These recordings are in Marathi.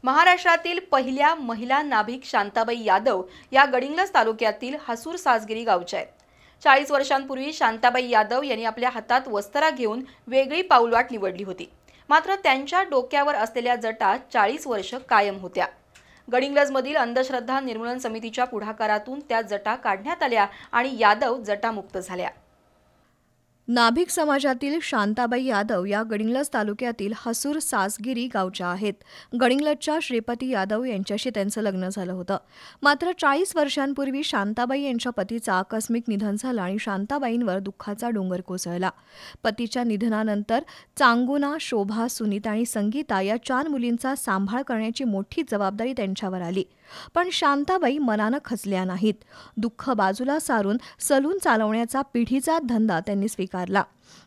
महाराष्ट्रातील पहिल्या महिला नाभिक शांताबाई यादव या गडिंग्लज तालुक्यातील हसूर सासगिरी गावच्या आहेत. 40 वर्षांपूर्वी शांताबाई यादव यांनी आपल्या हातात वस्त्रा घेऊन वेगळी पाऊलवाट निवडली होती. मात्र त्यांच्या डोक्यावर असलेल्या जटा 40 वर्ष कायम होत्या. गडिंग्लजमधील अंधश्रद्धा निर्मूलन समितीच्या पुढाकारातून त्या जटा काढण्यात आल्या आणि यादव जटामुक्त झाल्या. नाभिक समाजातील शांताबाई यादव या गडिंग्लज तालुक्यातील हसूर सासगिरी गावच्या आहेत. गडिंग्लजच्या श्रीपती यादव यांच्याशी त्यांचं लग्न झालं होतं. मात्र 40 वर्षांपूर्वी शांताबाई यांच्या पतीचं आकस्मिक निधन झालं आणि शांताबाईंवर दुःखाचा डोंगर कोसळला. पतीच्या निधनानंतर चांगुना, शोभा, सुनीता आणि संगीता या 4 मुलींचा सांभाळ करण्याची मोठी जबाबदारी त्यांच्यावर आली. पण शांताबाई मनानं खचल्या नाहीत. दुःख बाजूला सारून सलून चालवण्याचा पिढीचा धंदा त्यांनी स्वीकारला.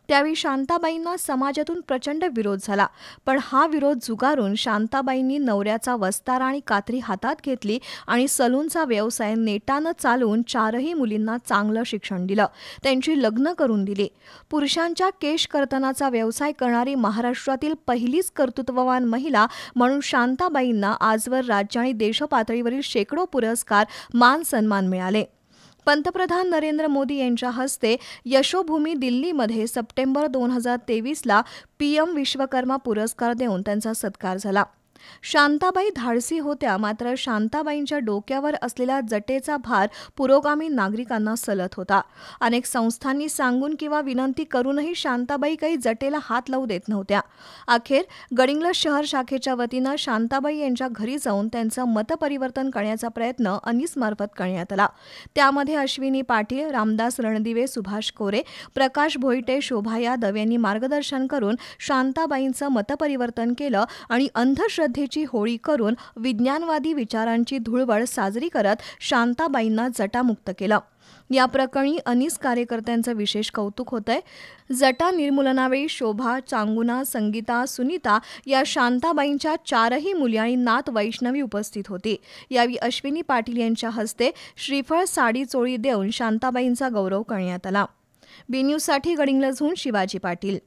त्यावेळी शांताबाईंना समाजातून प्रचंड विरोध झाला. पण हा विरोध झुगारून शांताबाईंनी नवऱ्याचा वस्तारा आणि कात्री हातात घेतली आणि सलूनचा व्यवसाय नेटानं चालवून 4ही मुलींना चांगलं शिक्षण दिलं. त्यांची लग्न करून दिली. पुरुषांच्या केश कर्तनाचा व्यवसाय करणारी महाराष्ट्रातील पहिलीच कर्तृत्ववान महिला म्हणून शांताबाईंना आजवर राज्य आणि देशपातळीवरील शेकडो पुरस्कार, मान सन्मान मिळाले. पंतप्रधान नरेंद्र मोदी यांच्या हस्ते यशोभूमी दिल्लीमध्ये सप्टेंबर 2023ला PM विश्वकर्मा पुरस्कार देऊन त्यांचा सत्कार झाला. शांताबाई धाडसी होत्या, मात्र शांताबाईंच्या डोक्यावर असलेला जटेचा भार पुरोगामी नागरिकांना सलत होता. अनेक संस्थांनी सांगून किंवा विनंती करूनही शांताबाई काही जटेला हात लावू देत नव्हत्या. अखेर गडिंग्लज शहर शाखेच्या वतीनं शांताबाई यांच्या घरी जाऊन त्यांचं मतपरिवर्तन करण्याचा प्रयत्न अनीसमार्फत करण्यात आला. त्यामध्ये अश्विनी पाटील, रामदास रणदिवे, सुभाष कोरे, प्रकाश भोईटे, शोभा यादव यांनी मार्गदर्शन करून शांताबाईंचं मतपरिवर्तन केलं आणि अंधश्रद्धेची होळी करून विज्ञानवादी विचारांची धुळवड साजरी करत शांताबाईंना जटामुक्त केलं. या प्रकरणी अनीस कार्यकर्त्यांचं विशेष कौतुक होतंय. जटा निर्मूलनावेळी शोभा, चांगुना, संगीता, सुनीता या शांताबाईंच्या 4ही मुली आणि नात वैष्णवी उपस्थित होती. यावेळी अश्विनी पाटील यांच्या हस्ते श्रीफळ, साडी, चोळी देऊन शांताबाईंचा गौरव करण्यात आला. बी न्यूजसाठी गडिंग्लजहून शिवाजी पाटील.